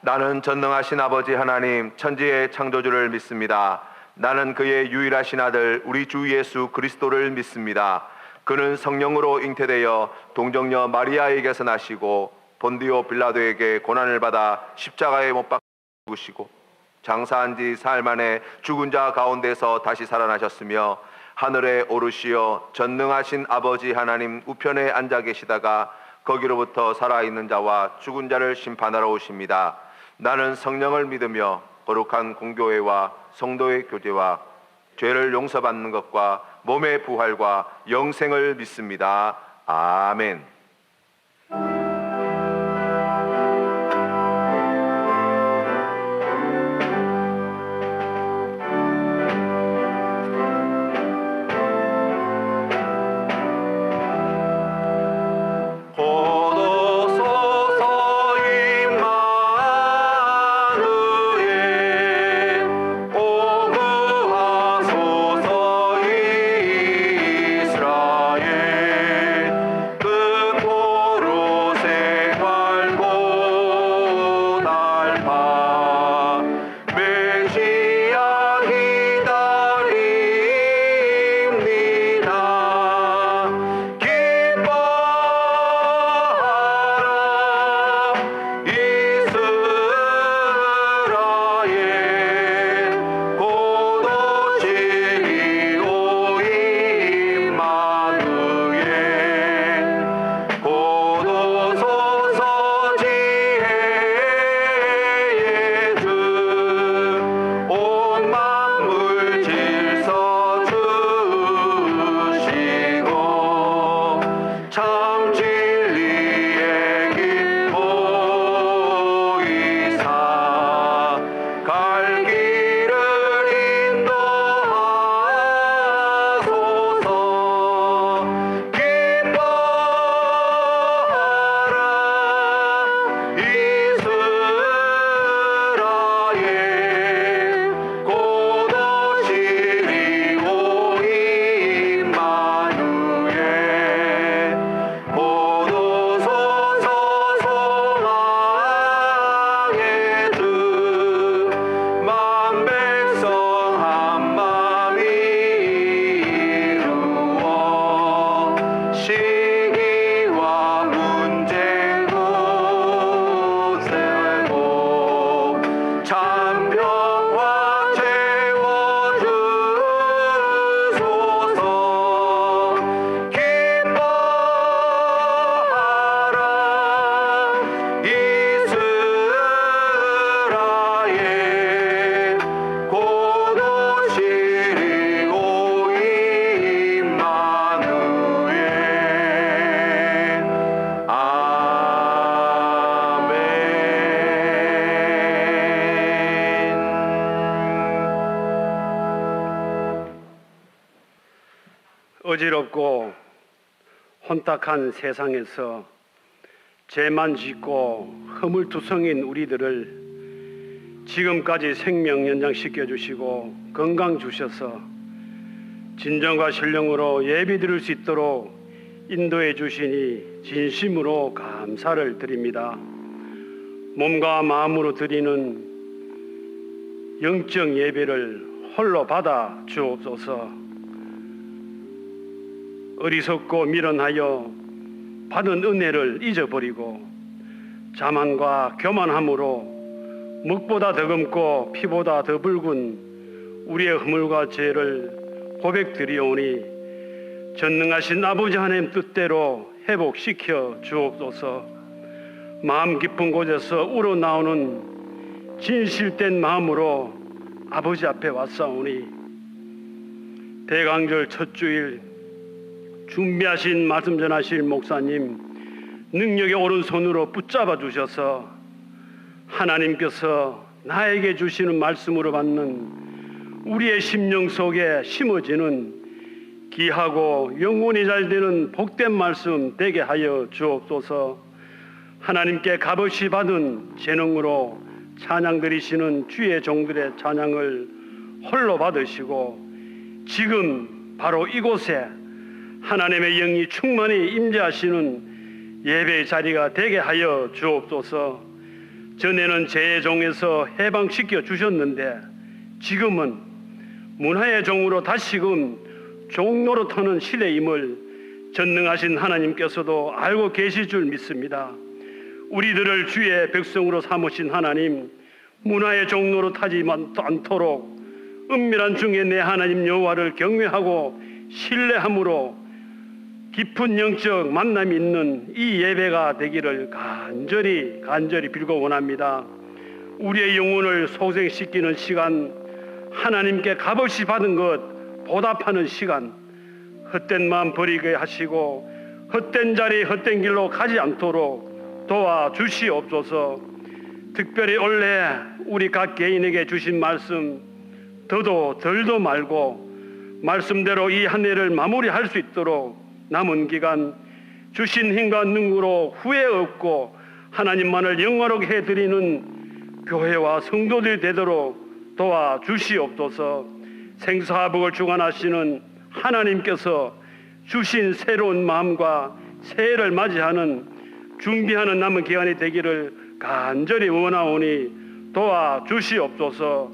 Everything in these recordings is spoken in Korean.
나는 전능하신 아버지 하나님 천지의 창조주를 믿습니다. 나는 그의 유일하신 아들 우리 주 예수 그리스도를 믿습니다. 그는 성령으로 잉태되어 동정녀 마리아에게서 나시고 본디오 빌라도에게 고난을 받아 십자가에 못 박혀 죽으시고 장사한 지 사흘 만에 죽은 자 가운데서 다시 살아나셨으며 하늘에 오르시어 전능하신 아버지 하나님 우편에 앉아 계시다가 거기로부터 살아있는 자와 죽은 자를 심판하러 오십니다. 나는 성령을 믿으며 거룩한 공교회와 성도의 교제와 죄를 용서받는 것과 몸의 부활과 영생을 믿습니다. 아멘. 어지럽고 혼탁한 세상에서 죄만 짓고 허물투성인 우리들을 지금까지 생명 연장시켜 주시고 건강 주셔서 진정과 신령으로 예비 드릴 수 있도록 인도해 주시니 진심으로 감사를 드립니다. 몸과 마음으로 드리는 영적 예배를 홀로 받아 주옵소서. 어리석고 미련하여 받은 은혜를 잊어버리고 자만과 교만함으로 묵보다 더 검고 피보다 더 붉은 우리의 허물과 죄를 고백드리오니 전능하신 아버지 하나님 뜻대로 회복시켜 주옵소서. 마음 깊은 곳에서 우러나오는 진실된 마음으로 아버지 앞에 왔사오니 대강절 첫 주일 준비하신 말씀 전하실 목사님 능력의 오른손으로 붙잡아 주셔서 하나님께서 나에게 주시는 말씀으로 받는 우리의 심령 속에 심어지는 귀하고 영원히 잘 되는 복된 말씀 되게 하여 주옵소서. 하나님께 값없이 받은 재능으로 찬양 드리시는 주의 종들의 찬양을 홀로 받으시고 지금 바로 이곳에 하나님의 영이 충만히 임재하시는 예배의 자리가 되게 하여 주옵소서. 전에는 죄의 종에서 해방시켜 주셨는데 지금은 문화의 종으로 다시금 종노릇하는 시대임을 전능하신 하나님께서도 알고 계실 줄 믿습니다. 우리들을 주의 백성으로 삼으신 하나님, 문화의 종노릇하지 않도록 은밀한 중에 내 하나님 여호와를 경외하고 신뢰함으로 깊은 영적 만남이 있는 이 예배가 되기를 간절히 빌고 원합니다. 우리의 영혼을 소생시키는 시간, 하나님께 값없이 받은 것 보답하는 시간, 헛된 마음 버리게 하시고 헛된 자리 헛된 길로 가지 않도록 도와주시옵소서. 특별히 원래 우리 각 개인에게 주신 말씀 더도 덜도 말고 말씀대로 이 한 해를 마무리할 수 있도록 남은 기간 주신 힘과 능력으로 후회 없고 하나님만을 영화롭게 해드리는 교회와 성도들이 되도록 도와주시옵소서. 생사화복을 주관하시는 하나님께서 주신 새로운 마음과 새해를 맞이하는 준비하는 남은 기간이 되기를 간절히 원하오니 도와주시옵소서.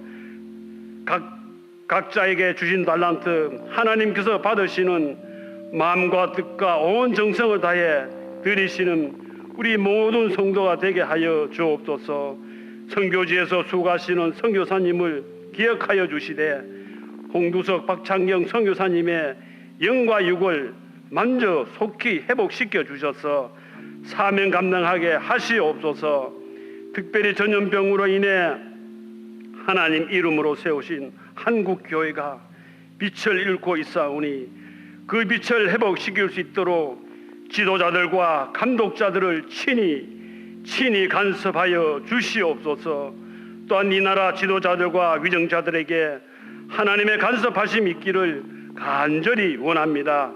각자에게 주신 달란트 하나님께서 받으시는 마음과 뜻과 온 정성을 다해 드리시는 우리 모든 성도가 되게 하여 주옵소서. 선교지에서 수고하시는 선교사님을 기억하여 주시되 홍두석 박창경 선교사님의 영과 육을 만져 속히 회복시켜 주셔서 사명 감당하게 하시옵소서. 특별히 전염병으로 인해 하나님 이름으로 세우신 한국교회가 빛을 잃고 있사오니 그 빛을 회복시킬 수 있도록 지도자들과 감독자들을 친히 간섭하여 주시옵소서. 또한 이 나라 지도자들과 위정자들에게 하나님의 간섭하심이 있기를 간절히 원합니다.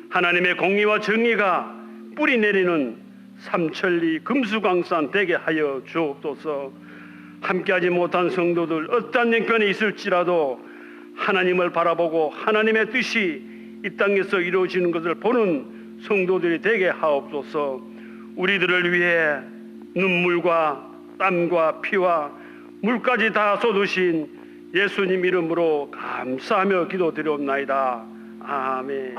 하나님의 공의와 정의가 뿌리 내리는 삼천리 금수강산 되게 하여 주옵소서. 함께하지 못한 성도들 어떠한 형편에 있을지라도 하나님을 바라보고 하나님의 뜻이 이 땅에서 이루어지는 것을 보는 성도들이 되게 하옵소서. 우리들을 위해 눈물과 땀과 피와 물까지 다 쏟으신 예수님 이름으로 감사하며 기도드리옵나이다. 아멘.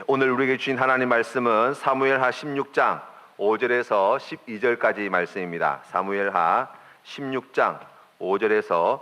오늘 우리에게 주신 하나님 말씀은 사무엘하 16장 5절에서 12절까지 말씀입니다. 사무엘하 16장 5절에서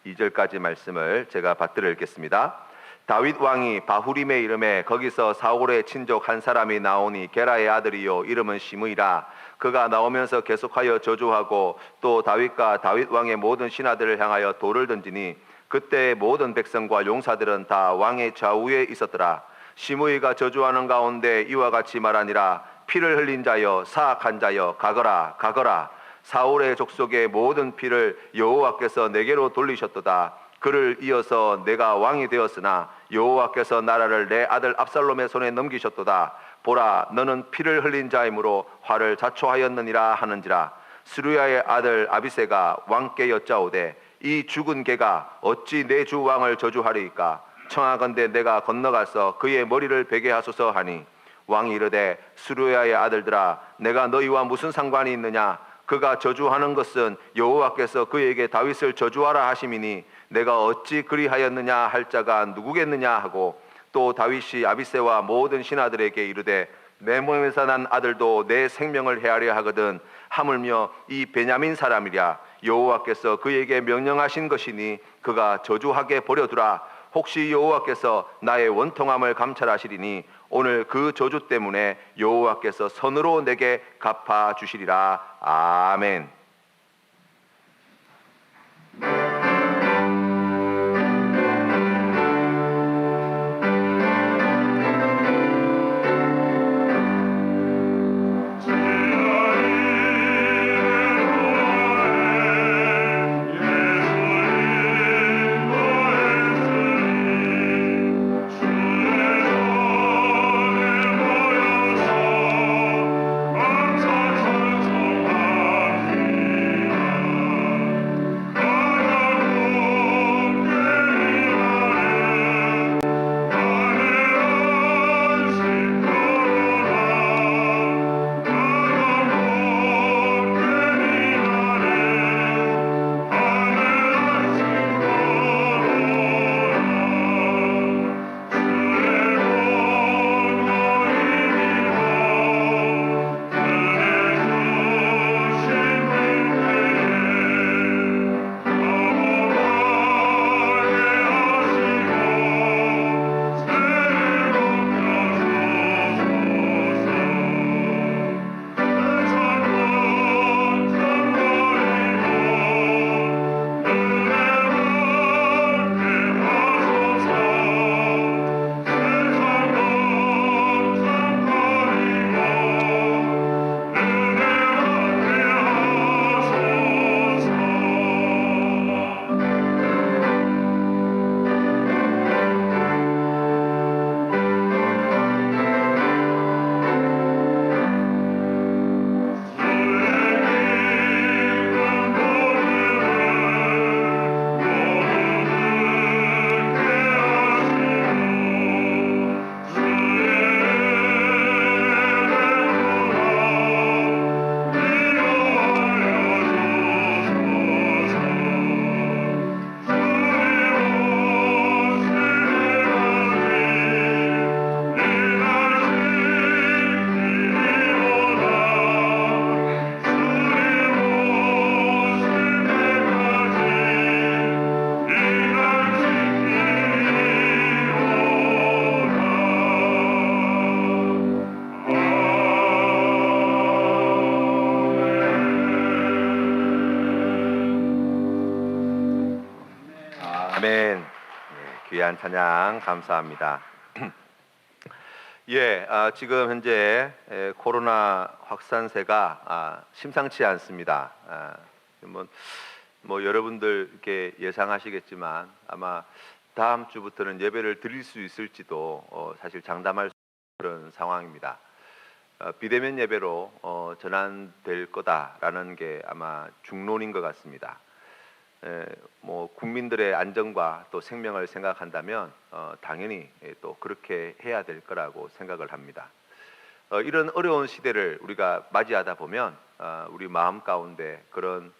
12절까지 말씀을 제가 받들어 읽겠습니다. 다윗 왕이 바후림의 이름에 거기서 사울의 친족 한 사람이 나오니 게라의 아들이요 이름은 시므이라. 그가 나오면서 계속하여 저주하고 또 다윗과 다윗 왕의 모든 신하들을 향하여 돌을 던지니 그때 모든 백성과 용사들은 다 왕의 좌우에 있었더라. 시므이가 저주하는 가운데 이와 같이 말하니라. 피를 흘린 자여 사악한 자여 가거라 가거라. 사울의 족속의 모든 피를 여호와께서 내게로 돌리셨도다. 그를 이어서 내가 왕이 되었으나 여호와께서 나라를 내 아들 압살롬의 손에 넘기셨도다. 보라, 너는 피를 흘린 자이므로 화를 자초하였느니라 하는지라. 스루야의 아들 아비새가 왕께 여짜오되 이 죽은 개가 어찌 내 주 왕을 저주하리이까? 청하건대 내가 건너가서 그의 머리를 베게 하소서 하니 왕이 이르되 스루야의 아들들아 내가 너희와 무슨 상관이 있느냐? 그가 저주하는 것은 여호와께서 그에게 다윗을 저주하라 하심이니 내가 어찌 그리하였느냐 할 자가 누구겠느냐 하고 또 다윗이 아비새와 모든 신하들에게 이르되 내 몸에서 난 아들도 내 생명을 해하려 하거든 하물며 이 베냐민 사람이랴. 여호와께서 그에게 명령하신 것이니 그가 저주하게 버려두라. 혹시 여호와께서 나의 원통함을 감찰하시리니 오늘 그 저주 때문에 여호와께서 선으로 내게 갚아 주시리라. 아멘. 아멘. 귀한 찬양 감사합니다. 지금 현재 코로나 확산세가 심상치 않습니다. 여러분들 이렇게 예상하시겠지만 아마 다음 주부터는 예배를 드릴 수 있을지도 사실 장담할 수 없는 그런 상황입니다. 비대면 예배로 전환될 거다라는 게 아마 중론인 것 같습니다. 국민들의 안전과 또 생명을 생각한다면 당연히 또 그렇게 해야 될 거라고 생각을 합니다. 이런 어려운 시대를 우리가 맞이하다 보면 우리 마음 가운데 그런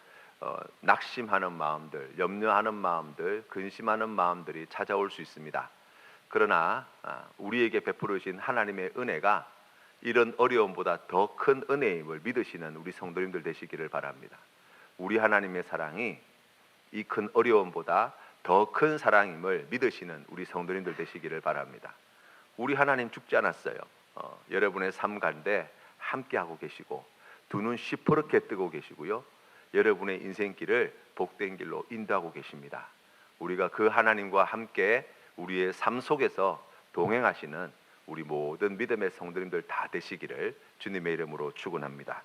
낙심하는 마음들, 염려하는 마음들, 근심하는 마음들이 찾아올 수 있습니다. 그러나 우리에게 베풀으신 하나님의 은혜가 이런 어려움보다 더 큰 은혜임을 믿으시는 우리 성도님들 되시기를 바랍니다. 우리 하나님의 사랑이 이 큰 어려움보다 더 큰 사랑임을 믿으시는 우리 성도님들 되시기를 바랍니다. 우리 하나님 죽지 않았어요. 여러분의 삶 가운데 함께하고 계시고 두 눈 시퍼렇게 뜨고 계시고요. 여러분의 인생길을 복된 길로 인도하고 계십니다. 우리가 그 하나님과 함께 우리의 삶 속에서 동행하시는 우리 모든 믿음의 성도님들 다 되시기를 주님의 이름으로 축원합니다.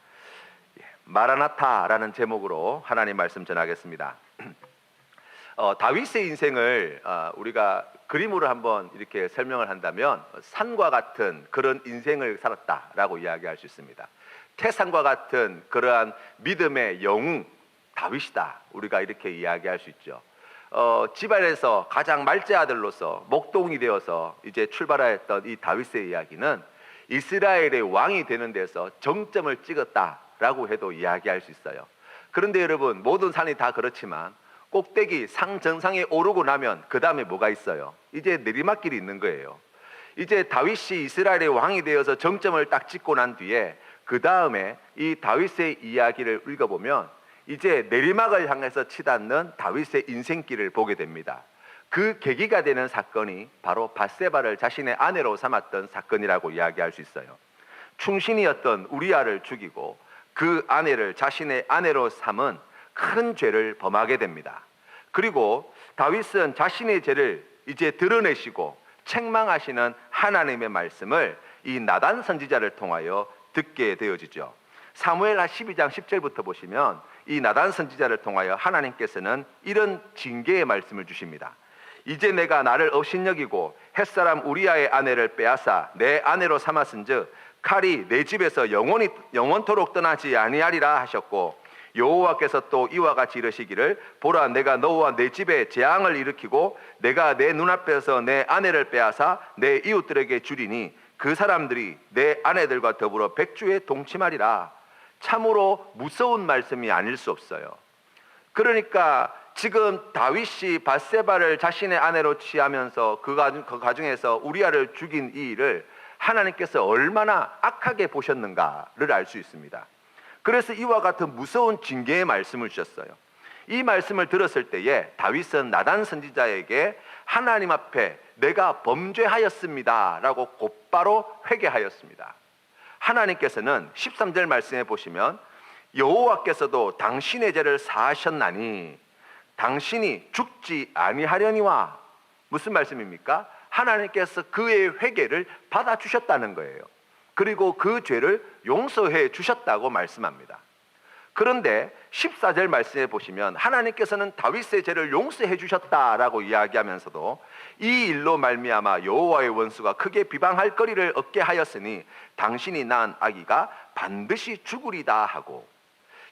마라나타라는 제목으로 하나님 말씀 전하겠습니다. 다윗의 인생을 우리가 그림으로 한번 이렇게 설명을 한다면 산과 같은 그런 인생을 살았다라고 이야기할 수 있습니다. 태산과 같은 그러한 믿음의 영웅 다윗이다, 우리가 이렇게 이야기할 수 있죠. 집안에서 가장 말째 아들로서 목동이 되어서 이제 출발하였던 이 다윗의 이야기는 이스라엘의 왕이 되는 데서 정점을 찍었다라고 해도 이야기할 수 있어요. 그런데 여러분, 모든 산이 다 그렇지만 꼭대기 상 정상에 오르고 나면 그 다음에 뭐가 있어요? 이제 내리막길이 있는 거예요. 이제 다윗이 이스라엘의 왕이 되어서 정점을 딱 찍고 난 뒤에 그 다음에 이 다윗의 이야기를 읽어보면 이제 내리막을 향해서 치닫는 다윗의 인생길을 보게 됩니다. 그 계기가 되는 사건이 바로 밧세바를 자신의 아내로 삼았던 사건이라고 이야기할 수 있어요. 충신이었던 우리아를 죽이고 그 아내를 자신의 아내로 삼은 큰 죄를 범하게 됩니다. 그리고 다윗은 자신의 죄를 이제 드러내시고 책망하시는 하나님의 말씀을 이 나단 선지자를 통하여 듣게 되어지죠. 사무엘하 12장 10절부터 보시면 이 나단 선지자를 통하여 하나님께서는 이런 징계의 말씀을 주십니다. 이제 내가 나를 업신여기고 햇사람 우리아의 아내를 빼앗아 내 아내로 삼았은즉 칼이 내 집에서 영원토록 떠나지 아니하리라 하셨고, 여호와께서 또 이와 같이 이르시기를 보라, 내가 너와 내 집에 재앙을 일으키고 내가 내 눈앞에서 내 아내를 빼앗아 내 이웃들에게 주리니 그 사람들이 내 아내들과 더불어 백주에 동침하리라. 참으로 무서운 말씀이 아닐 수 없어요. 그러니까 지금 다윗이 밧세바를 자신의 아내로 취하면서 그 가중에서 우리아를 죽인 이 일을 하나님께서 얼마나 악하게 보셨는가를 알 수 있습니다. 그래서 이와 같은 무서운 징계의 말씀을 주셨어요. 이 말씀을 들었을 때에 다윗은 나단 선지자에게 하나님 앞에 내가 범죄하였습니다 라고 곧바로 회개하였습니다. 하나님께서는 13절 말씀에 보시면 여호와께서도 당신의 죄를 사하셨나니 당신이 죽지 아니하려니와, 무슨 말씀입니까? 하나님께서 그의 회개를 받아주셨다는 거예요. 그리고 그 죄를 용서해 주셨다고 말씀합니다. 그런데 14절 말씀에 보시면 하나님께서는 다윗의 죄를 용서해 주셨다라고 이야기하면서도 이 일로 말미암아 여호와의 원수가 크게 비방할 거리를 얻게 하였으니 당신이 낳은 아기가 반드시 죽으리다 하고,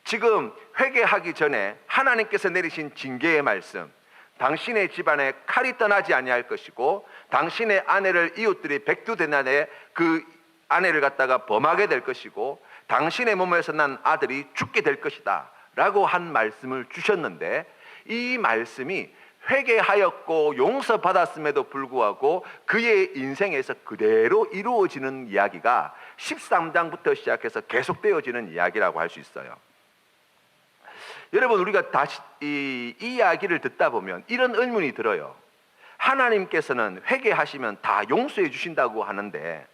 지금 회개하기 전에 하나님께서 내리신 징계의 말씀, 당신의 집안에 칼이 떠나지 아니할 것이고 당신의 아내를 이웃들이 백두대간에 그 아내를 갖다가 범하게 될 것이고 당신의 몸에서 난 아들이 죽게 될 것이다 라고 한 말씀을 주셨는데, 이 말씀이 회개하였고 용서받았음에도 불구하고 그의 인생에서 그대로 이루어지는 이야기가 13장부터 시작해서 계속되어지는 이야기라고 할 수 있어요. 여러분, 우리가 다시 이 이야기를 듣다 보면 이런 의문이 들어요. 하나님께서는 회개하시면 다 용서해 주신다고 하는데,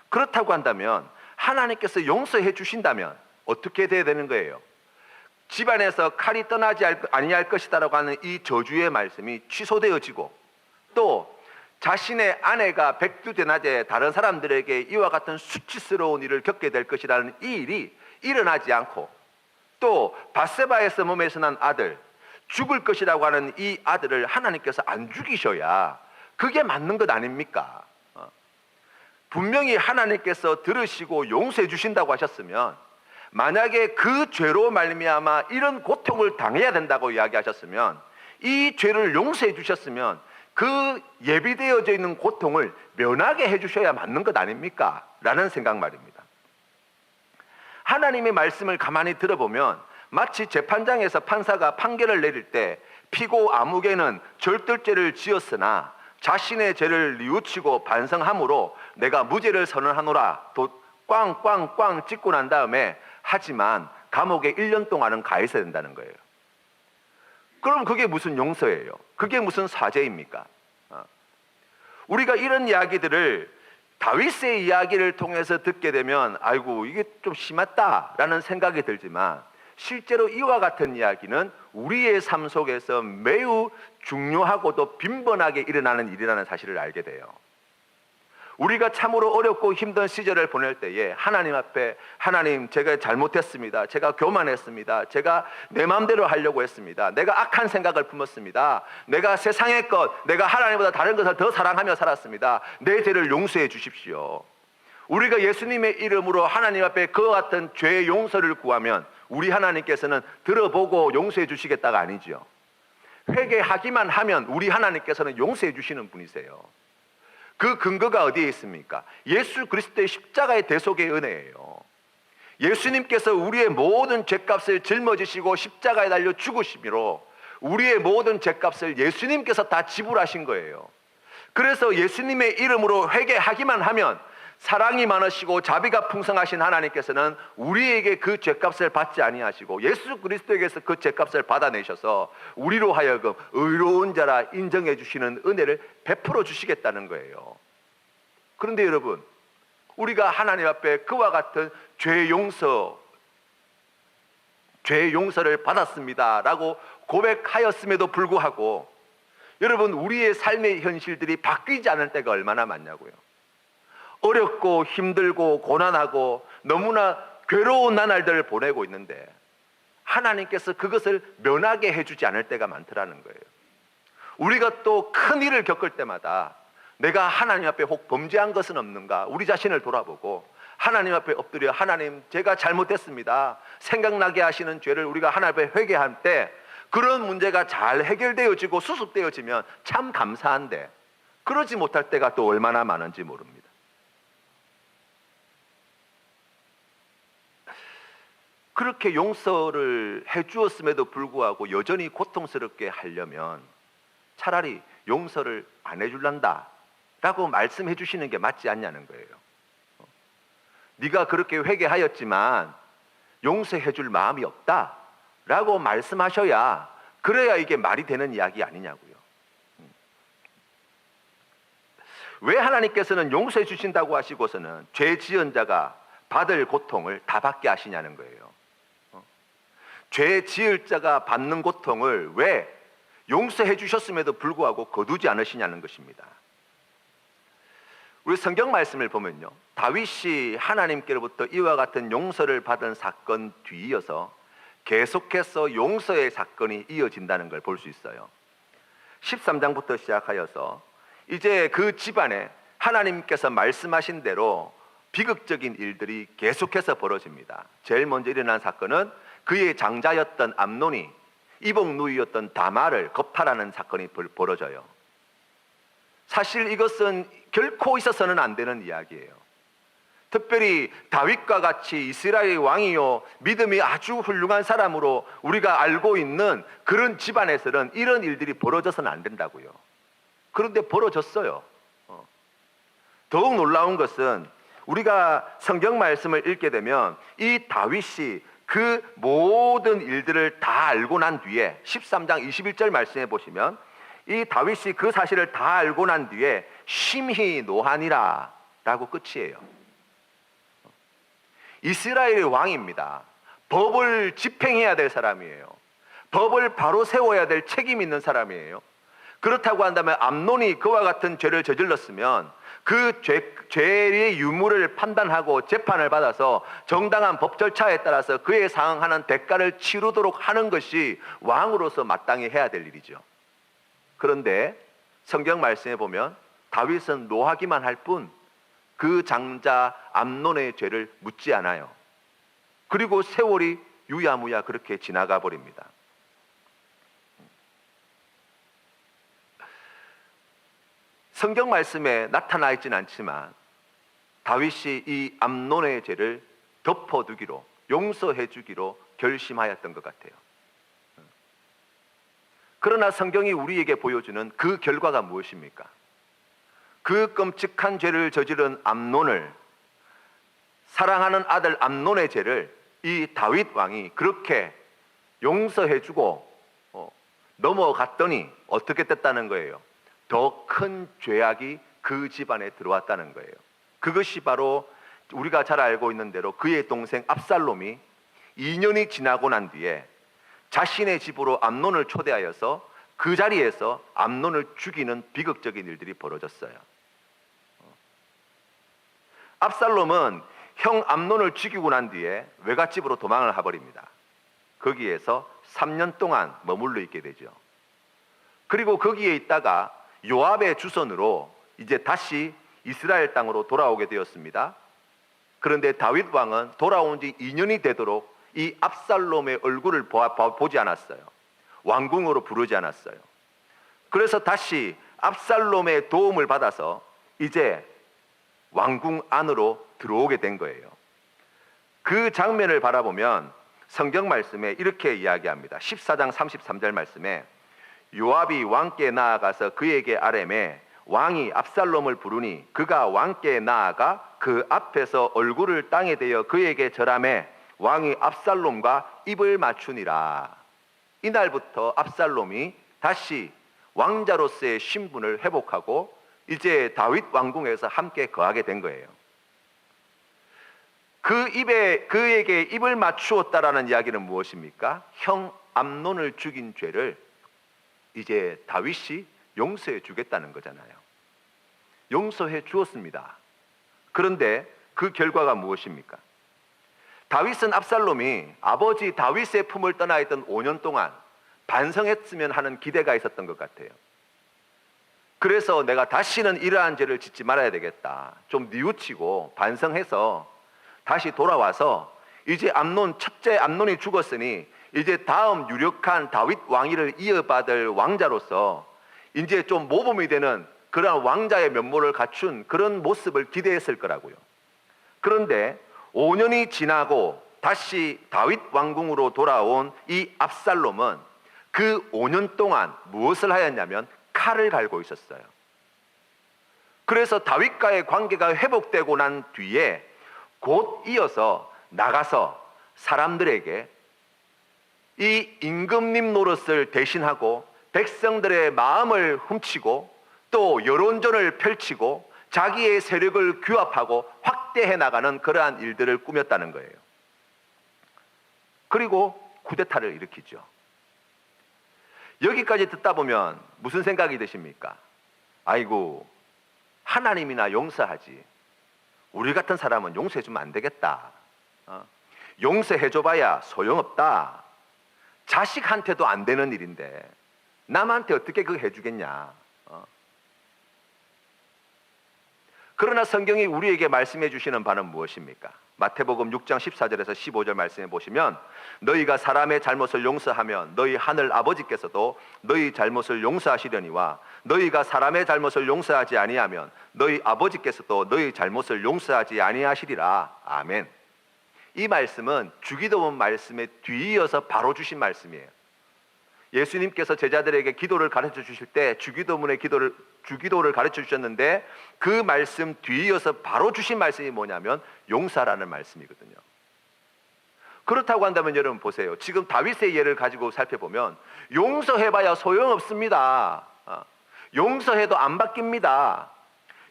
그렇다고 한다면 하나님께서 용서해 주신다면 어떻게 돼야 되는 거예요? 집안에서 칼이 떠나지 아니할 것이다라고 하는 이 저주의 말씀이 취소되어지고, 또 자신의 아내가 백두대낮에 다른 사람들에게 이와 같은 수치스러운 일을 겪게 될 것이라는 이 일이 일어나지 않고, 또 밧세바에서 몸에서 난 아들, 죽을 것이라고 하는 이 아들을 하나님께서 안 죽이셔야 그게 맞는 것 아닙니까? 분명히 하나님께서 들으시고 용서해 주신다고 하셨으면, 만약에 그 죄로 말미암아 이런 고통을 당해야 된다고 이야기하셨으면, 이 죄를 용서해 주셨으면 그 예비되어져 있는 고통을 면하게 해주셔야 맞는 것 아닙니까? 라는 생각 말입니다. 하나님의 말씀을 가만히 들어보면 마치 재판장에서 판사가 판결을 내릴 때 피고 아무개는 절들죄를 지었으나 자신의 죄를 뉘우치고 반성함으로 내가 무죄를 선언하노라 꽝꽝꽝 찍고 난 다음에, 하지만 감옥에 1년 동안은 가 있어야 된다는 거예요. 그럼 그게 무슨 용서예요? 그게 무슨 사죄입니까? 우리가 이런 이야기들을 다윗의 이야기를 통해서 듣게 되면 아이고 이게 좀 심했다라는 생각이 들지만, 실제로 이와 같은 이야기는 우리의 삶 속에서 매우 중요하고도 빈번하게 일어나는 일이라는 사실을 알게 돼요. 우리가 참으로 어렵고 힘든 시절을 보낼 때에 하나님 앞에, 하나님 제가 잘못했습니다, 제가 교만했습니다, 제가 내 마음대로 하려고 했습니다, 내가 악한 생각을 품었습니다, 내가 세상의 것, 내가 하나님보다 다른 것을 더 사랑하며 살았습니다, 내 죄를 용서해 주십시오. 우리가 예수님의 이름으로 하나님 앞에 그와 같은 죄의 용서를 구하면 우리 하나님께서는 들어보고 용서해 주시겠다가 아니죠. 회개하기만 하면 우리 하나님께서는 용서해 주시는 분이세요. 그 근거가 어디에 있습니까? 예수 그리스도의 십자가의 대속의 은혜예요. 예수님께서 우리의 모든 죄값을 짊어지시고 십자가에 달려 죽으심으로 우리의 모든 죄값을 예수님께서 다 지불하신 거예요. 그래서 예수님의 이름으로 회개하기만 하면 사랑이 많으시고 자비가 풍성하신 하나님께서는 우리에게 그 죄값을 받지 아니하시고 예수 그리스도에게서 그 죄값을 받아내셔서 우리로 하여금 의로운 자라 인정해 주시는 은혜를 베풀어 주시겠다는 거예요. 그런데 여러분, 우리가 하나님 앞에 그와 같은 죄 용서를 받았습니다 라고 고백하였음에도 불구하고, 여러분 우리의 삶의 현실들이 바뀌지 않을 때가 얼마나 많냐고요. 어렵고 힘들고 고난하고 너무나 괴로운 나날들을 보내고 있는데 하나님께서 그것을 면하게 해주지 않을 때가 많더라는 거예요. 우리가 또 큰 일을 겪을 때마다 내가 하나님 앞에 혹 범죄한 것은 없는가 우리 자신을 돌아보고 하나님 앞에 엎드려, 하나님 제가 잘못했습니다, 생각나게 하시는 죄를 우리가 하나님 앞에 회개할 때 그런 문제가 잘 해결되어지고 수습되어지면 참 감사한데, 그러지 못할 때가 또 얼마나 많은지 모릅니다. 그렇게 용서를 해주었음에도 불구하고 여전히 고통스럽게 하려면 차라리 용서를 안 해줄란다 라고 말씀해 주시는 게 맞지 않냐는 거예요. 네가 그렇게 회개하였지만 용서해 줄 마음이 없다 라고 말씀하셔야, 그래야 이게 말이 되는 이야기 아니냐고요. 왜 하나님께서는 용서해 주신다고 하시고서는 죄 지은 자가 받을 고통을 다 받게 하시냐는 거예요. 죄 지을 자가 받는 고통을 왜 용서해 주셨음에도 불구하고 거두지 않으시냐는 것입니다. 우리 성경 말씀을 보면요, 다윗이 하나님께로부터 이와 같은 용서를 받은 사건 뒤이어서 계속해서 용서의 사건이 이어진다는 걸 볼 수 있어요. 13장부터 시작하여서 이제 그 집안에 하나님께서 말씀하신 대로 비극적인 일들이 계속해서 벌어집니다. 제일 먼저 일어난 사건은 그의 장자였던 암논이 이복 누이였던 다말을 겁탈하는 사건이 벌어져요. 사실 이것은 결코 있어서는 안 되는 이야기예요. 특별히 다윗과 같이 이스라엘의 왕이요 믿음이 아주 훌륭한 사람으로 우리가 알고 있는 그런 집안에서는 이런 일들이 벌어져서는 안 된다고요. 그런데 벌어졌어요. 더욱 놀라운 것은 우리가 성경 말씀을 읽게 되면 이 다윗이 그 모든 일들을 다 알고 난 뒤에 13장 21절 말씀해 보시면 이 다윗이 그 사실을 다 알고 난 뒤에 심히 노하니라 라고 끝이에요. 이스라엘의 왕입니다. 법을 집행해야 될 사람이에요. 법을 바로 세워야 될 책임 있는 사람이에요. 그렇다고 한다면 암논이 그와 같은 죄를 저질렀으면 그 죄의 유무를 판단하고 재판을 받아서 정당한 법 절차에 따라서 그에 상응하는 대가를 치르도록 하는 것이 왕으로서 마땅히 해야 될 일이죠. 그런데 성경 말씀에 보면 다윗은 노하기만 할 뿐 그 장자 암논의 죄를 묻지 않아요. 그리고 세월이 유야무야 그렇게 지나가 버립니다. 성경 말씀에 나타나 있지는 않지만 다윗이 이 암논의 죄를 덮어두기로, 용서해 주기로 결심하였던 것 같아요. 그러나 성경이 우리에게 보여주는 그 결과가 무엇입니까? 그 끔찍한 죄를 저지른 암논을, 사랑하는 아들 암논의 죄를 이 다윗 왕이 그렇게 용서해 주고 넘어갔더니 어떻게 됐다는 거예요? 더 큰 죄악이 그 집안에 들어왔다는 거예요. 그것이 바로 우리가 잘 알고 있는 대로 그의 동생 압살롬이 2년이 지나고 난 뒤에 자신의 집으로 암논을 초대하여서 그 자리에서 암논을 죽이는 비극적인 일들이 벌어졌어요. 압살롬은 형 암논을 죽이고 난 뒤에 외갓집으로 도망을 해버립니다. 거기에서 3년 동안 머물러 있게 되죠. 그리고 거기에 있다가 요압의 주선으로 이제 다시 이스라엘 땅으로 돌아오게 되었습니다. 그런데 다윗 왕은 돌아온 지 2년이 되도록 이 압살롬의 얼굴을 보지 않았어요. 왕궁으로 부르지 않았어요. 그래서 다시 압살롬의 도움을 받아서 이제 왕궁 안으로 들어오게 된 거예요. 그 장면을 바라보면 성경 말씀에 이렇게 이야기합니다. 14장 33절 말씀에 요압이 왕께 나아가서 그에게 아뢰매 왕이 압살롬을 부르니 그가 왕께 나아가 그 앞에서 얼굴을 땅에 대어 그에게 절하매 왕이 압살롬과 입을 맞추니라. 이날부터 압살롬이 다시 왕자로서의 신분을 회복하고 이제 다윗 왕궁에서 함께 거하게 된 거예요. 그에게 입을 맞추었다라는 이야기는 무엇입니까? 형 암논을 죽인 죄를 이제 다윗이 용서해 주겠다는 거잖아요. 용서해 주었습니다. 그런데 그 결과가 무엇입니까? 다윗은 압살롬이 아버지 다윗의 품을 떠나 있던 5년 동안 반성했으면 하는 기대가 있었던 것 같아요. 그래서 내가 다시는 이러한 죄를 짓지 말아야 되겠다. 좀 뉘우치고 반성해서 다시 돌아와서 이제 첫째 암논이 죽었으니 이제 다음 유력한 다윗 왕위를 이어받을 왕자로서 이제 좀 모범이 되는 그런 왕자의 면모를 갖춘 그런 모습을 기대했을 거라고요. 그런데 5년이 지나고 다시 다윗 왕궁으로 돌아온 이 압살롬은 그 5년 동안 무엇을 하였냐면 칼을 갈고 있었어요. 그래서 다윗과의 관계가 회복되고 난 뒤에 곧 이어서 나가서 사람들에게 이 임금님 노릇을 대신하고 백성들의 마음을 훔치고 또 여론전을 펼치고 자기의 세력을 규합하고 확대해 나가는 그러한 일들을 꾸몄다는 거예요. 그리고 쿠데타를 일으키죠. 여기까지 듣다 보면 무슨 생각이 드십니까? 아이고, 하나님이나 용서하지. 우리 같은 사람은 용서해주면 안 되겠다. 용서해줘봐야 소용없다. 자식한테도 안 되는 일인데 남한테 어떻게 그거 해주겠냐. 그러나 성경이 우리에게 말씀해 주시는 바는 무엇입니까? 마태복음 6장 14절에서 15절 말씀해 보시면 너희가 사람의 잘못을 용서하면 너희 하늘 아버지께서도 너희 잘못을 용서하시려니와 너희가 사람의 잘못을 용서하지 아니하면 너희 아버지께서도 너희 잘못을 용서하지 아니하시리라. 아멘. 이 말씀은 주기도문 말씀에 뒤이어서 바로 주신 말씀이에요. 예수님께서 제자들에게 기도를 가르쳐 주실 때 주기도를 가르쳐 주셨는데 그 말씀 뒤이어서 바로 주신 말씀이 뭐냐면 용서라는 말씀이거든요. 그렇다고 한다면 여러분 보세요. 지금 다윗의 예를 가지고 살펴보면 용서해봐야 소용없습니다. 용서해도 안 바뀝니다.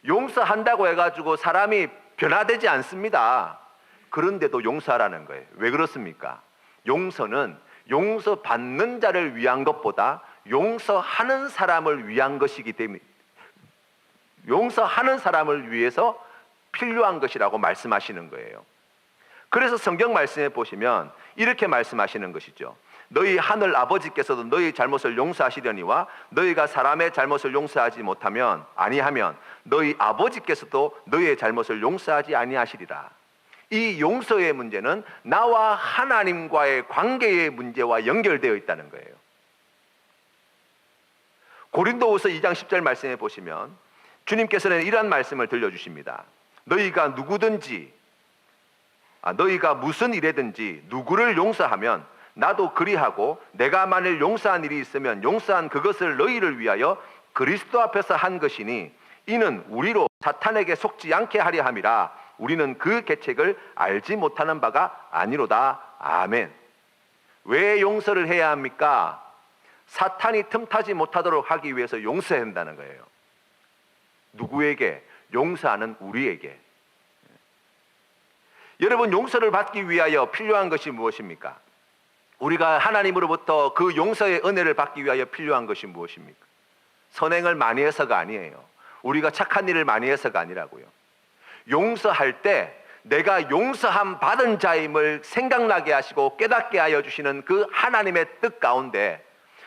용서한다고 해가지고 사람이 변화되지 않습니다. 그런데도 용서하라는 거예요. 왜 그렇습니까? 용서는 용서받는 자를 위한 것보다 용서하는 사람을 위한 것이기 때문에, 용서하는 사람을 위해서 필요한 것이라고 말씀하시는 거예요. 그래서 성경 말씀에 보시면 이렇게 말씀하시는 것이죠. 너희 하늘 아버지께서도 너희 잘못을 용서하시려니와 너희가 사람의 잘못을 용서하지 못하면 아니하면 너희 아버지께서도 너희의 잘못을 용서하지 아니하시리라. 이 용서의 문제는 나와 하나님과의 관계의 문제와 연결되어 있다는 거예요. 고린도후서 2장 10절 말씀에 보시면 주님께서는 이러한 말씀을 들려주십니다. 너희가 무슨 일에든지 누구를 용서하면 나도 그리하고 내가 만일 용서한 일이 있으면 용서한 그것을 너희를 위하여 그리스도 앞에서 한 것이니 이는 우리로 사탄에게 속지 않게 하려 함이라. 우리는 그 계책을 알지 못하는 바가 아니로다. 아멘. 왜 용서를 해야 합니까? 사탄이 틈타지 못하도록 하기 위해서 용서해야 한다는 거예요. 누구에게? 용서하는 우리에게. 여러분, 용서를 받기 위하여 필요한 것이 무엇입니까? 우리가 하나님으로부터 그 용서의 은혜를 받기 위하여 필요한 것이 무엇입니까? 선행을 많이 해서가 아니에요. 우리가 착한 일을 많이 해서가 아니라고요. 용서할 때 내가 용서함 받은 자임을 생각나게 하시고 깨닫게 하여 주시는 그 하나님의 뜻 가운데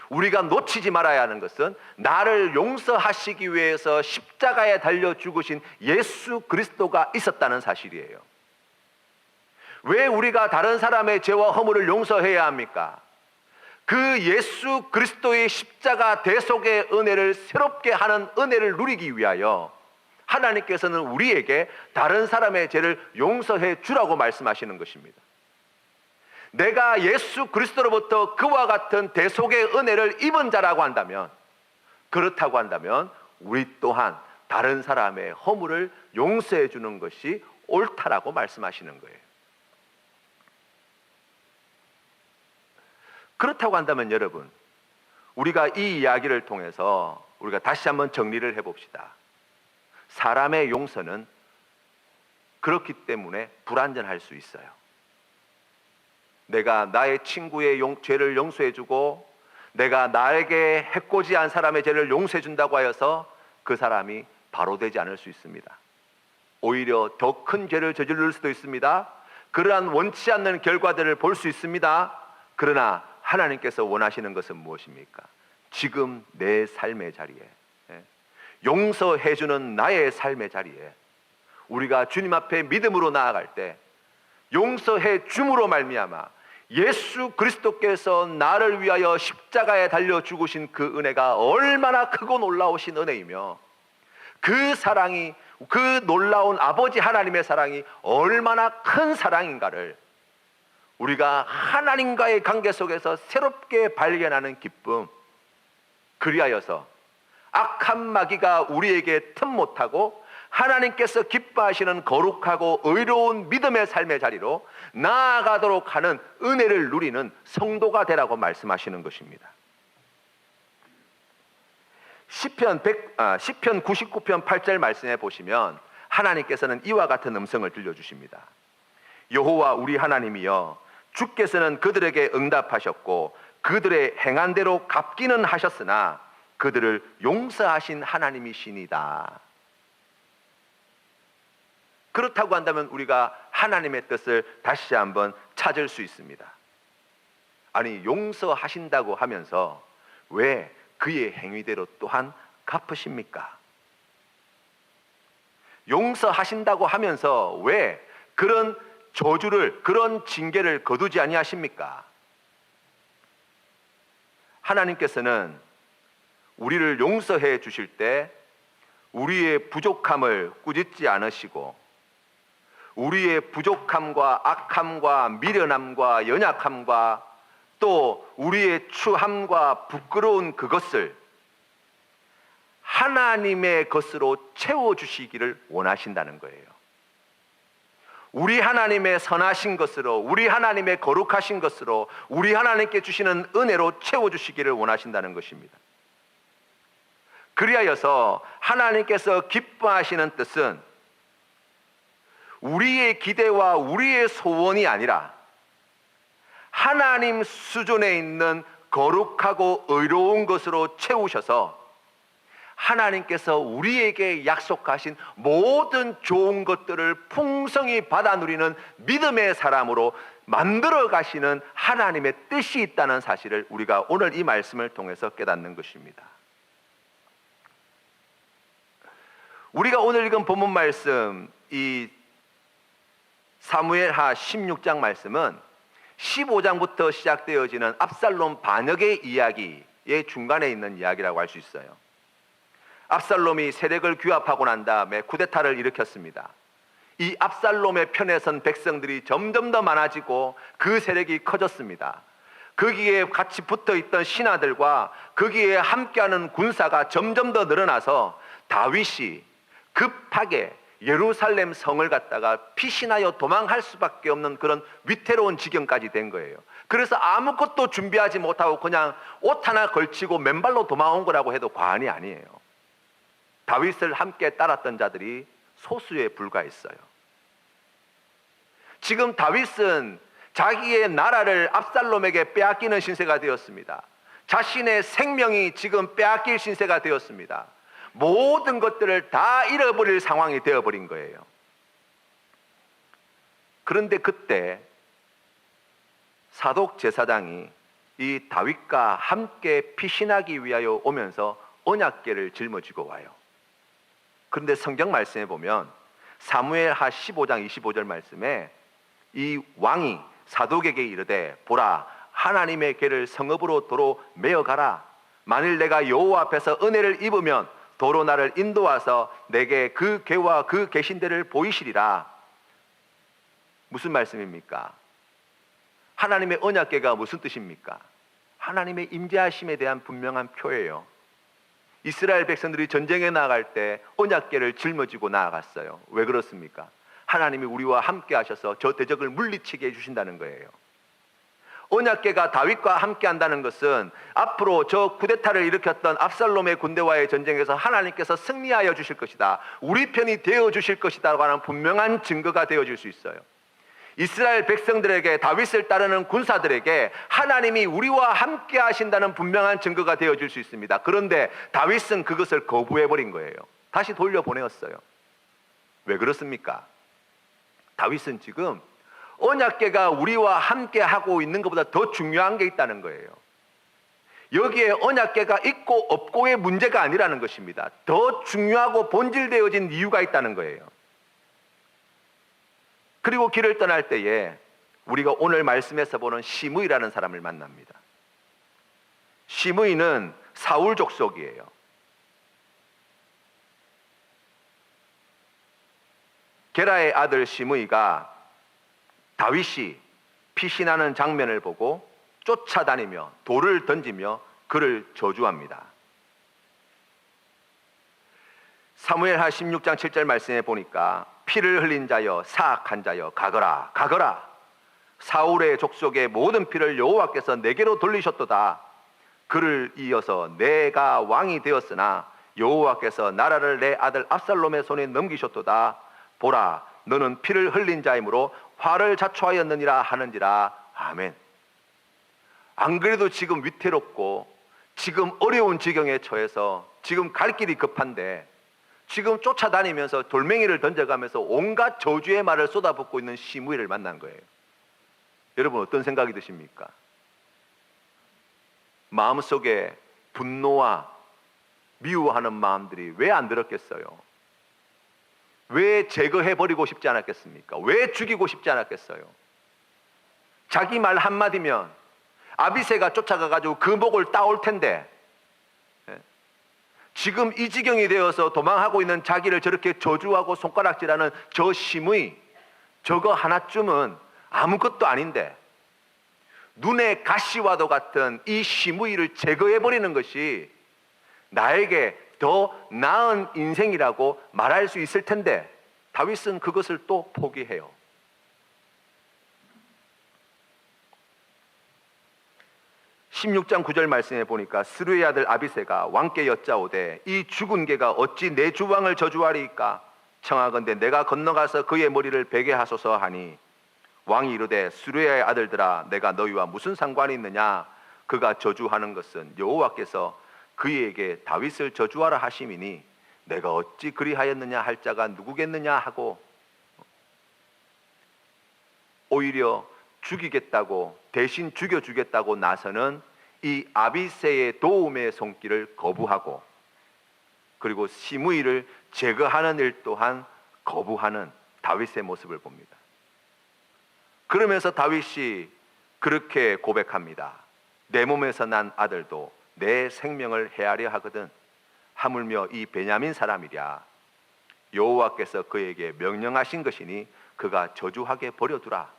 우리가 놓치지 말아야 하는 것은 나를 용서하시기 위해서 십자가에 달려 죽으신 예수 그리스도가 있었다는 사실이에요. 왜 우리가 다른 사람의 죄와 허물을 용서해야 합니까? 그 예수 그리스도의 십자가 대속의 은혜를 새롭게 하는 은혜를 누리기 위하여 하나님께서는 우리에게 다른 사람의 죄를 용서해 주라고 말씀하시는 것입니다. 내가 예수 그리스도로부터 그와 같은 대속의 은혜를 입은 자라고 한다면, 그렇다고 한다면 우리 또한 다른 사람의 허물을 용서해 주는 것이 옳다라고 말씀하시는 거예요. 그렇다고 한다면 여러분, 우리가 이 이야기를 통해서 우리가 다시 한번 정리를 해봅시다. 사람의 용서는 그렇기 때문에 불완전할 수 있어요. 내가 나의 친구의 죄를 용서해주고 내가 나에게 해코지한 사람의 죄를 용서해준다고 하여서 그 사람이 바로 되지 않을 수 있습니다. 오히려 더 큰 죄를 저지를 수도 있습니다. 그러한 원치 않는 결과들을 볼 수 있습니다. 그러나 하나님께서 원하시는 것은 무엇입니까? 지금 내 삶의 자리에, 용서해주는 나의 삶의 자리에 우리가 주님 앞에 믿음으로 나아갈 때 용서해 줌으로 말미암아 예수 그리스도께서 나를 위하여 십자가에 달려 죽으신 그 은혜가 얼마나 크고 놀라우신 은혜이며 그 사랑이, 그 놀라운 아버지 하나님의 사랑이 얼마나 큰 사랑인가를 우리가 하나님과의 관계 속에서 새롭게 발견하는 기쁨, 그리하여서 악한 마귀가 우리에게 틈 못하고 하나님께서 기뻐하시는 거룩하고 의로운 믿음의 삶의 자리로 나아가도록 하는 은혜를 누리는 성도가 되라고 말씀하시는 것입니다. 시편 99편 8절 말씀에 보시면 하나님께서는 이와 같은 음성을 들려주십니다. 여호와 우리 하나님이여, 주께서는 그들에게 응답하셨고 그들의 행한 대로 갚기는 하셨으나 그들을 용서하신 하나님이시니다. 그렇다고 한다면 우리가 하나님의 뜻을 다시 한번 찾을 수 있습니다. 아니, 용서하신다고 하면서 왜 그의 행위대로 또한 갚으십니까? 용서하신다고 하면서 왜 그런 저주를, 그런 징계를 거두지 아니하십니까? 하나님께서는 우리를 용서해 주실 때 우리의 부족함을 꾸짖지 않으시고 우리의 부족함과 악함과 미련함과 연약함과 또 우리의 추함과 부끄러운 그것을 하나님의 것으로 채워주시기를 원하신다는 거예요. 우리 하나님의 선하신 것으로, 우리 하나님의 거룩하신 것으로, 우리 하나님께 주시는 은혜로 채워주시기를 원하신다는 것입니다. 그리하여서 하나님께서 기뻐하시는 뜻은 우리의 기대와 우리의 소원이 아니라 하나님 수준에 있는 거룩하고 의로운 것으로 채우셔서 하나님께서 우리에게 약속하신 모든 좋은 것들을 풍성히 받아 누리는 믿음의 사람으로 만들어 가시는 하나님의 뜻이 있다는 사실을 우리가 오늘 이 말씀을 통해서 깨닫는 것입니다. 우리가 오늘 읽은 본문 말씀, 이 사무엘하 16장 말씀은 15장부터 시작되어지는 압살롬 반역의 이야기의 중간에 있는 이야기라고 할 수 있어요. 압살롬이 세력을 규합하고 난 다음에 쿠데타를 일으켰습니다. 이 압살롬의 편에 선 백성들이 점점 더 많아지고 그 세력이 커졌습니다. 거기에 같이 붙어 있던 신하들과 거기에 함께하는 군사가 점점 더 늘어나서 다윗이 급하게 예루살렘 성을 갖다가 피신하여 도망할 수밖에 없는 그런 위태로운 지경까지 된 거예요. 그래서 아무것도 준비하지 못하고 그냥 옷 하나 걸치고 맨발로 도망온 거라고 해도 과언이 아니에요. 다윗을 함께 따랐던 자들이 소수에 불과했어요. 지금 다윗은 자기의 나라를 압살롬에게 빼앗기는 신세가 되었습니다. 자신의 생명이 지금 빼앗길 신세가 되었습니다. 모든 것들을 다 잃어버릴 상황이 되어버린 거예요. 그런데 그때 사독 제사장이 이 다윗과 함께 피신하기 위하여 오면서 언약궤를 짊어지고 와요. 그런데 성경 말씀에 보면 사무엘하 15장 25절 말씀에 이 왕이 사독에게 이르되 보라 하나님의 궤를 성읍으로 도로 메어가라. 만일 내가 여호와 앞에서 은혜를 입으면 도로 나를 인도하서 내게 그 궤와 그 계신대를 보이시리라. 무슨 말씀입니까? 하나님의 언약궤가 무슨 뜻입니까? 하나님의 임재하심에 대한 분명한 표예요. 이스라엘 백성들이 전쟁에 나아갈 때 언약궤를 짊어지고 나아갔어요. 왜 그렇습니까? 하나님이 우리와 함께 하셔서 저 대적을 물리치게 해주신다는 거예요. 언약궤가 다윗과 함께 한다는 것은 앞으로 저 쿠데타를 일으켰던 압살롬의 군대와의 전쟁에서 하나님께서 승리하여 주실 것이다, 우리 편이 되어 주실 것이다 하는 분명한 증거가 되어질 수 있어요. 이스라엘 백성들에게, 다윗을 따르는 군사들에게 하나님이 우리와 함께 하신다는 분명한 증거가 되어질 수 있습니다. 그런데 다윗은 그것을 거부해버린 거예요. 다시 돌려보내었어요. 왜 그렇습니까? 다윗은 지금 언약궤가 우리와 함께 하고 있는 것보다 더 중요한 게 있다는 거예요. 여기에 언약궤가 있고 없고의 문제가 아니라는 것입니다. 더 중요하고 본질되어진 이유가 있다는 거예요. 그리고 길을 떠날 때에 우리가 오늘 말씀에서 보는 시므이라는 사람을 만납니다. 시므이는 사울 족속이에요. 게라의 아들 시므이가 다윗이 피신하는 장면을 보고 쫓아다니며 돌을 던지며 그를 저주합니다. 사무엘하 16장 7절 말씀에 보니까 피를 흘린 자여 사악한 자여 가거라 가거라. 사울의 족속의 모든 피를 여호와께서 내게로 돌리셨도다. 그를 이어서 내가 왕이 되었으나 여호와께서 나라를 내 아들 압살롬의 손에 넘기셨도다. 보라 너는 피를 흘린 자이므로 화를 자초하였느니라 하는지라. 아멘. 안 그래도 지금 위태롭고 지금 어려운 지경에 처해서 지금 갈 길이 급한데 지금 쫓아다니면서 돌멩이를 던져가면서 온갖 저주의 말을 쏟아붓고 있는 시므이를 만난 거예요. 여러분 어떤 생각이 드십니까? 마음속에 분노와 미워하는 마음들이 왜 안 들었겠어요? 왜 제거해버리고 싶지 않았겠습니까? 왜 죽이고 싶지 않았겠어요? 자기 말 한마디면 아비새가 쫓아가가지고 그 목을 따올 텐데 지금 이 지경이 되어서 도망하고 있는 자기를 저렇게 저주하고 손가락질하는 저 시므이, 저거 하나쯤은 아무것도 아닌데 눈에 가시와도 같은 이 시므이를 제거해버리는 것이 나에게 더 나은 인생이라고 말할 수 있을 텐데 다윗은 그것을 또 포기해요. (16장 9절) 말씀에 보니까 스루의 아들 아비새가 왕께 여짜오되 이 죽은 개가 어찌 내 주왕을 저주하리이까? 청하건대 내가 건너가서 그의 머리를 베게 하소서 하니 왕이 이르되 수르야의 아들들아 내가 너희와 무슨 상관이 있느냐? 그가 저주하는 것은 여호와께서 그에게 다윗을 저주하라 하심이니 내가 어찌 그리하였느냐 할 자가 누구겠느냐 하고 오히려 죽이겠다고, 대신 죽여주겠다고 나서는 이 아비새의 도움의 손길을 거부하고, 그리고 시므이를 제거하는 일 또한 거부하는 다윗의 모습을 봅니다. 그러면서 다윗이 그렇게 고백합니다. 내 몸에서 난 아들도 내 생명을 해하려 하거든 하물며 이 베냐민 사람이랴. 여호와께서 그에게 명령하신 것이니 그가 저주하게 버려두라.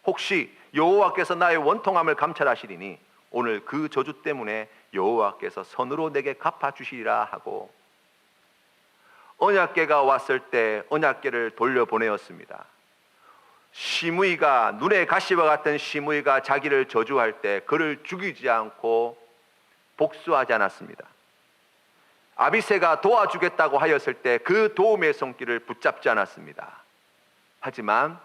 혹시 여호와께서 나의 원통함을 감찰하시리니 오늘 그 저주 때문에 여호와께서 손으로 내게 갚아주시리라 하고, 언약궤가 왔을 때 언약궤를 돌려보내었습니다. 시므이가, 눈의 가시와 같은 시므이가 자기를 저주할 때 그를 죽이지 않고 복수하지 않았습니다. 아비새가 도와주겠다고 하였을 때 그 도움의 손길을 붙잡지 않았습니다. 하지만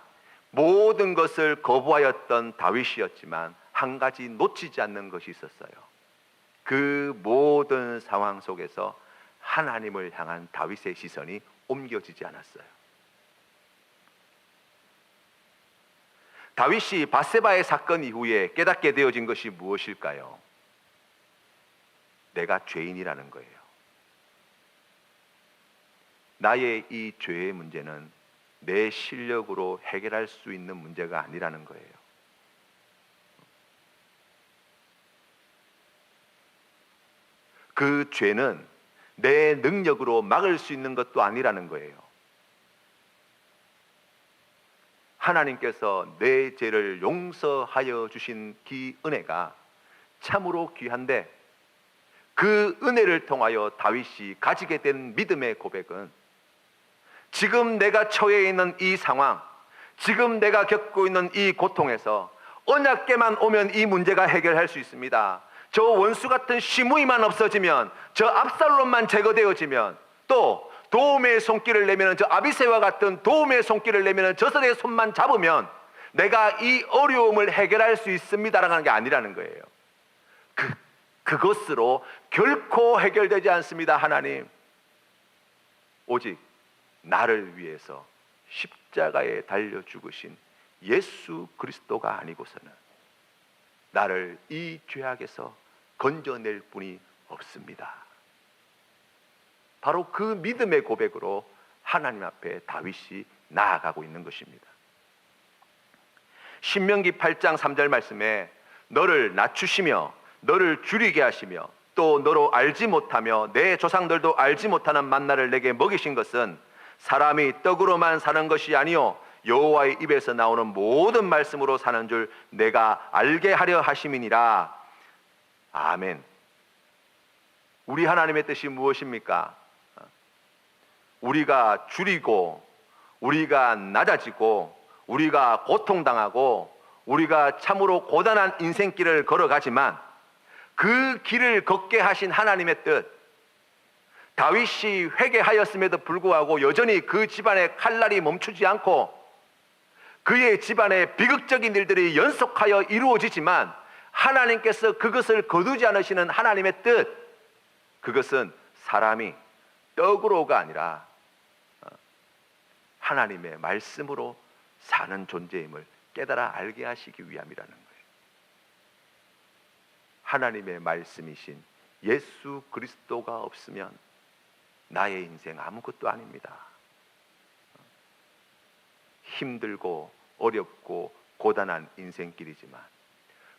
모든 것을 거부하였던 다윗이었지만 한 가지 놓치지 않는 것이 있었어요. 그 모든 상황 속에서 하나님을 향한 다윗의 시선이 옮겨지지 않았어요. 다윗이 밧세바의 사건 이후에 깨닫게 되어진 것이 무엇일까요? 내가 죄인이라는 거예요. 나의 이 죄의 문제는 내 실력으로 해결할 수 있는 문제가 아니라는 거예요. 그 죄는 내 능력으로 막을 수 있는 것도 아니라는 거예요. 하나님께서 내 죄를 용서하여 주신 그 은혜가 참으로 귀한데, 그 은혜를 통하여 다윗이 가지게 된 믿음의 고백은 지금 내가 처해 있는 이 상황, 지금 내가 겪고 있는 이 고통에서 언약궤만 오면 이 문제가 해결할 수 있습니다. 저 원수 같은 시므이만 없어지면, 저 압살롬만 제거되어지면, 또 도움의 손길을 내면, 저 아비새와 같은 도움의 손길을 내면, 저들의 손만 잡으면 내가 이 어려움을 해결할 수 있습니다라는 게 아니라는 거예요. 그것으로 결코 해결되지 않습니다. 하나님, 오직 나를 위해서 십자가에 달려 죽으신 예수 그리스도가 아니고서는 나를 이 죄악에서 건져낼 분이 없습니다. 바로 그 믿음의 고백으로 하나님 앞에 다윗이 나아가고 있는 것입니다. 신명기 8장 3절 말씀에 너를 낮추시며 너를 줄이게 하시며 또 너로 알지 못하며 내 조상들도 알지 못하는 만나를 내게 먹이신 것은 사람이 떡으로만 사는 것이 아니요 여호와의 입에서 나오는 모든 말씀으로 사는 줄 내가 알게 하려 하심이니라. 아멘. 우리 하나님의 뜻이 무엇입니까? 우리가 줄이고, 우리가 낮아지고, 우리가 고통당하고, 우리가 참으로 고단한 인생길을 걸어가지만 그 길을 걷게 하신 하나님의 뜻, 다윗이 회개하였음에도 불구하고 여전히 그 집안의 칼날이 멈추지 않고 그의 집안의 비극적인 일들이 연속하여 이루어지지만 하나님께서 그것을 거두지 않으시는 하나님의 뜻, 그것은 사람이 떡으로가 아니라 하나님의 말씀으로 사는 존재임을 깨달아 알게 하시기 위함이라는 거예요. 하나님의 말씀이신 예수 그리스도가 없으면 나의 인생 아무것도 아닙니다. 힘들고 어렵고 고단한 인생길이지만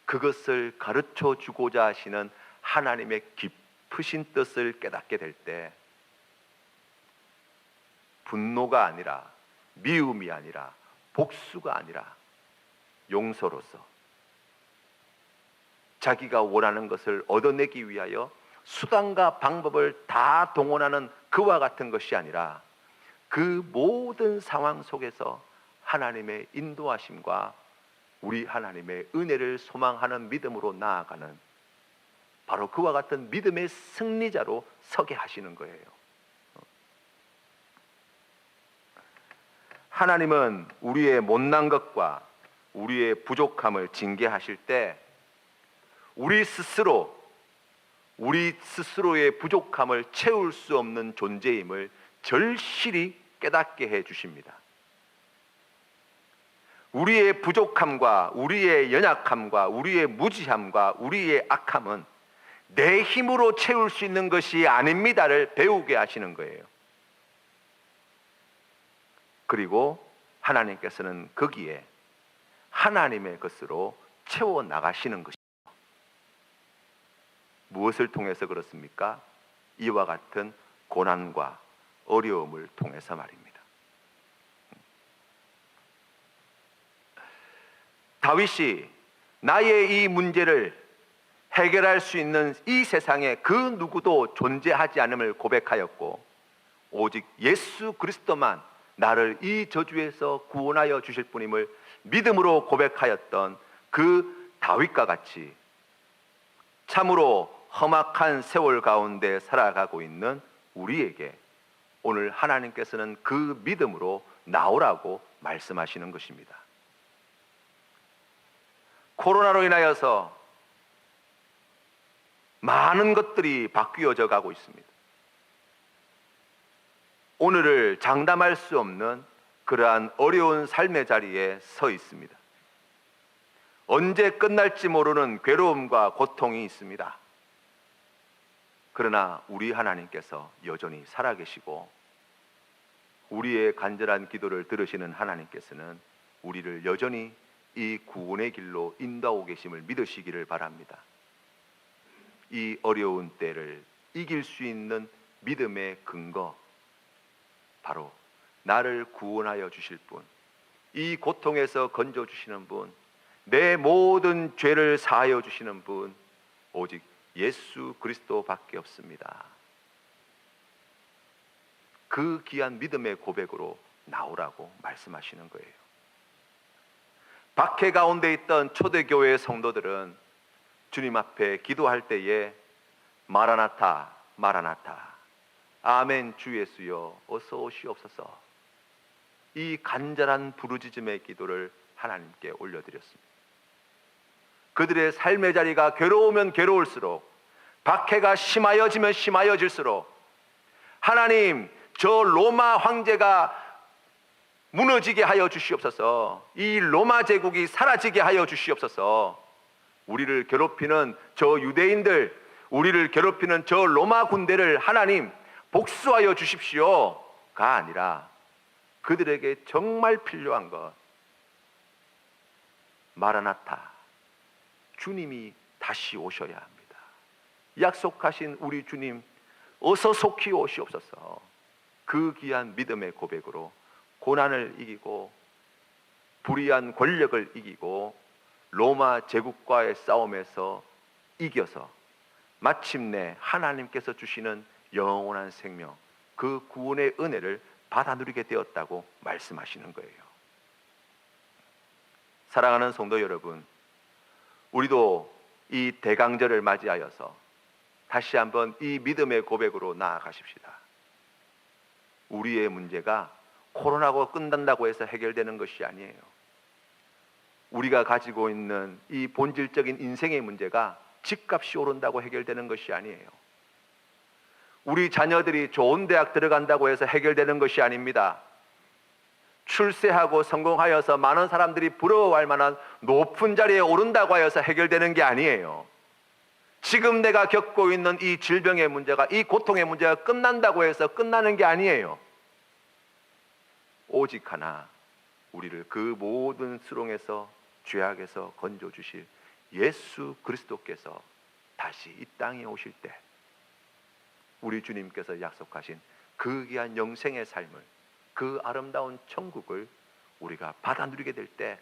그것을 가르쳐 주고자 하시는 하나님의 깊으신 뜻을 깨닫게 될 때 분노가 아니라, 미움이 아니라, 복수가 아니라 용서로서 자기가 원하는 것을 얻어내기 위하여 수단과 방법을 다 동원하는 그와 같은 것이 아니라 그 모든 상황 속에서 하나님의 인도하심과 우리 하나님의 은혜를 소망하는 믿음으로 나아가는 바로 그와 같은 믿음의 승리자로 서게 하시는 거예요. 하나님은 우리의 못난 것과 우리의 부족함을 징계하실 때 우리 스스로의 부족함을 채울 수 없는 존재임을 절실히 깨닫게 해 주십니다. 우리의 부족함과 우리의 연약함과 우리의 무지함과 우리의 악함은 내 힘으로 채울 수 있는 것이 아닙니다를 배우게 하시는 거예요. 그리고 하나님께서는 거기에 하나님의 것으로 채워 나가시는 것입니다. 무엇을 통해서 그렇습니까? 이와 같은 고난과 어려움을 통해서 말입니다. 다윗이 나의 이 문제를 해결할 수 있는 이 세상에 그 누구도 존재하지 않음을 고백하였고, 오직 예수 그리스도만 나를 이 저주에서 구원하여 주실 분임을 믿음으로 고백하였던 그 다윗과 같이 참으로 험악한 세월 가운데 살아가고 있는 우리에게 오늘 하나님께서는 그 믿음으로 나오라고 말씀하시는 것입니다. 코로나로 인하여서 많은 것들이 바뀌어져 가고 있습니다. 오늘을 장담할 수 없는 그러한 어려운 삶의 자리에 서 있습니다. 언제 끝날지 모르는 괴로움과 고통이 있습니다. 그러나 우리 하나님께서 여전히 살아계시고 우리의 간절한 기도를 들으시는 하나님께서는 우리를 여전히 이 구원의 길로 인도하고 계심을 믿으시기를 바랍니다. 이 어려운 때를 이길 수 있는 믿음의 근거, 바로 나를 구원하여 주실 분, 이 고통에서 건져 주시는 분, 내 모든 죄를 사하여 주시는 분, 오직 예수 그리스도밖에 없습니다. 그 귀한 믿음의 고백으로 나오라고 말씀하시는 거예요. 박해 가운데 있던 초대교회의 성도들은 주님 앞에 기도할 때에 마라나타, 마라나타, 아멘 주 예수여 어서 오시옵소서, 이 간절한 부르짖음의 기도를 하나님께 올려드렸습니다. 그들의 삶의 자리가 괴로우면 괴로울수록, 박해가 심하여지면 심하여질수록 하나님, 저 로마 황제가 무너지게 하여 주시옵소서, 이 로마 제국이 사라지게 하여 주시옵소서, 우리를 괴롭히는 저 유대인들, 우리를 괴롭히는 저 로마 군대를 하나님 복수하여 주십시오가 아니라 그들에게 정말 필요한 것, 마라나타, 주님이 다시 오셔야 합니다. 약속하신 우리 주님 어서 속히 오시옵소서. 그 귀한 믿음의 고백으로 고난을 이기고 불의한 권력을 이기고 로마 제국과의 싸움에서 이겨서 마침내 하나님께서 주시는 영원한 생명, 그 구원의 은혜를 받아 누리게 되었다고 말씀하시는 거예요. 사랑하는 성도 여러분, 우리도 이 대강절을 맞이하여서 다시 한번 이 믿음의 고백으로 나아가십시다. 우리의 문제가 코로나가 끝난다고 해서 해결되는 것이 아니에요. 우리가 가지고 있는 이 본질적인 인생의 문제가 집값이 오른다고 해결되는 것이 아니에요. 우리 자녀들이 좋은 대학 들어간다고 해서 해결되는 것이 아닙니다. 출세하고 성공하여서 많은 사람들이 부러워할 만한 높은 자리에 오른다고 하여서 해결되는 게 아니에요. 지금 내가 겪고 있는 이 질병의 문제가, 이 고통의 문제가 끝난다고 해서 끝나는 게 아니에요. 오직 하나, 우리를 그 모든 수렁에서, 죄악에서 건져주실 예수 그리스도께서 다시 이 땅에 오실 때 우리 주님께서 약속하신 그 귀한 영생의 삶을, 그 아름다운 천국을 우리가 받아 누리게 될 때,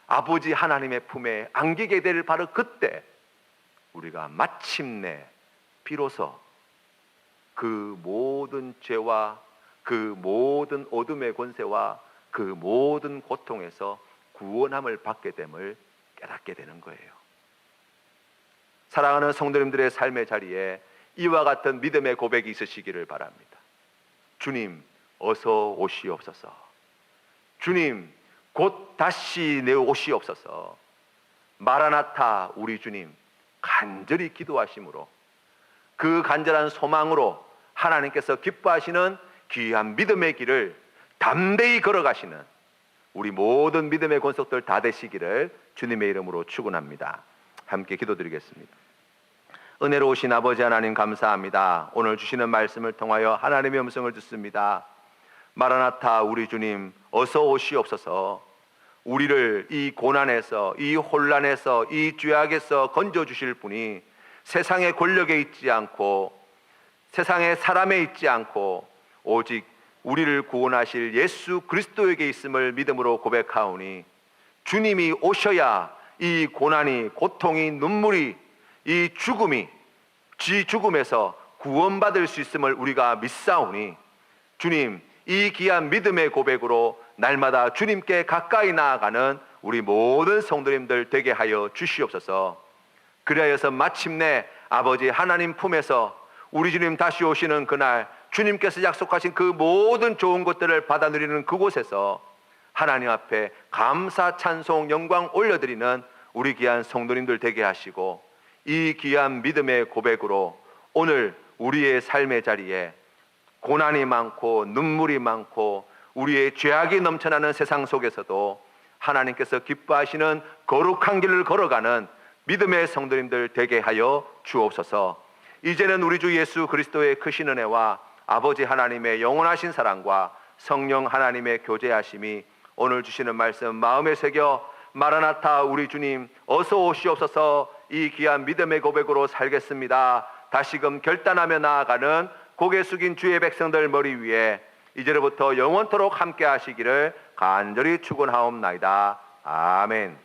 아버지 하나님의 품에 안기게 될 바로 그때 우리가 마침내 비로소 그 모든 죄와 그 모든 어둠의 권세와 그 모든 고통에서 구원함을 받게 됨을 깨닫게 되는 거예요. 사랑하는 성도님들의 삶의 자리에 이와 같은 믿음의 고백이 있으시기를 바랍니다. 주님 어서 오시옵소서. 주님 곧 다시 내오시옵소서. 마라나타 우리 주님 간절히 기도하심으로 그 간절한 소망으로 하나님께서 기뻐하시는 귀한 믿음의 길을 담대히 걸어가시는 우리 모든 믿음의 권속들 다 되시기를 주님의 이름으로 축원합니다. 함께 기도드리겠습니다. 은혜로우신 아버지 하나님 감사합니다. 오늘 주시는 말씀을 통하여 하나님의 음성을 듣습니다. 마라나타 우리 주님 어서 오시옵소서. 우리를 이 고난에서, 이 혼란에서, 이 죄악에서 건져주실 분이 세상의 권력에 있지 않고 세상의 사람에 있지 않고 오직 우리를 구원하실 예수 그리스도에게 있음을 믿음으로 고백하오니 주님이 오셔야 이 고난이, 고통이, 눈물이, 이 죽음이, 죽음에서 구원받을 수 있음을 우리가 믿사오니 주님, 이 귀한 믿음의 고백으로 날마다 주님께 가까이 나아가는 우리 모든 성도님들 되게 하여 주시옵소서. 그리하여서 마침내 아버지 하나님 품에서 우리 주님 다시 오시는 그날 주님께서 약속하신 그 모든 좋은 것들을 받아 누리는 그곳에서 하나님 앞에 감사 찬송 영광 올려드리는 우리 귀한 성도님들 되게 하시고 이 귀한 믿음의 고백으로 오늘 우리의 삶의 자리에 고난이 많고 눈물이 많고 우리의 죄악이 넘쳐나는 세상 속에서도 하나님께서 기뻐하시는 거룩한 길을 걸어가는 믿음의 성도님들 되게 하여 주옵소서. 이제는 우리 주 예수 그리스도의 크신 은혜와 아버지 하나님의 영원하신 사랑과 성령 하나님의 교제하심이 오늘 주시는 말씀 마음에 새겨 마라나타 우리 주님 어서 오시옵소서. 이 귀한 믿음의 고백으로 살겠습니다 다시금 결단하며 나아가는 고개 숙인 주의 백성들 머리 위에 이제로부터 영원토록 함께 하시기를 간절히 축원하옵나이다. 아멘.